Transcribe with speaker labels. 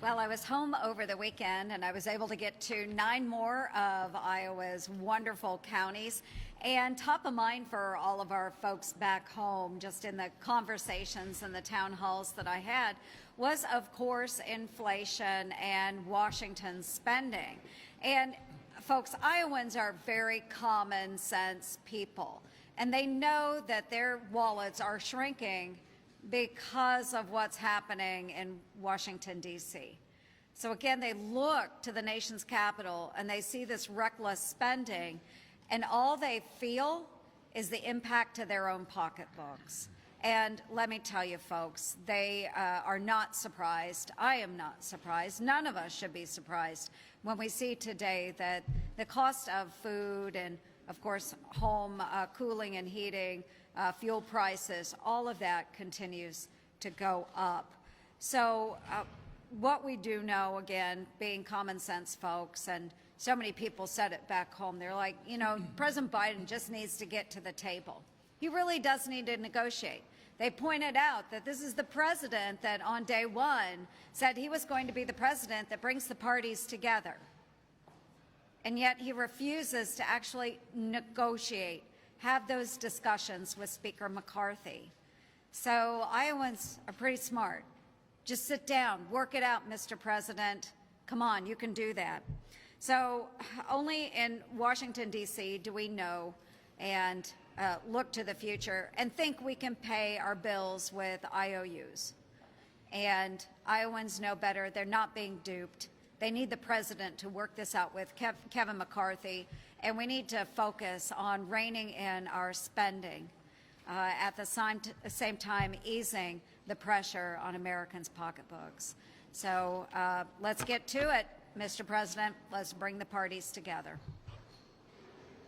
Speaker 1: Well, I was home over the weekend and I was able to get to 9 more of Iowa's wonderful counties. And top of mind for all of our folks back home, just in the conversations and the town halls that I had, was, of course, inflation and Washington's spending. And folks, Iowans are very common sense people, and they know that their wallets are shrinking because of what's happening in Washington, D.C. So again, they look to the nation's capital and they see this reckless spending, and all they feel is the impact to their own pocketbooks. And let me tell you, folks, they are not surprised. I am not surprised. None of us should be surprised when we see today that the cost of food and, of course, home cooling and heating, fuel prices, all of that continues to go up. So what we do know, again, being common sense folks, and so many people said it back home, they're like, you know, President Biden just needs to get to the table. He really does need to negotiate. They pointed out that this is the president that on day one said he was going to be the president that brings the parties together. And yet he refuses to actually negotiate, have those discussions with Speaker McCarthy. So Iowans are pretty smart. Just sit down, work it out, Mr. President. Come on, you can do that. So only in Washington, D.C. do we know and look to the future and think we can pay our bills with IOUs. And Iowans know better. They're not being duped. They need the president to work this out with Kevin McCarthy, and we need to focus on reining in our spending, at the same time easing the pressure on Americans' pocketbooks. So let's get to it, Mr. President. Let's bring the parties together.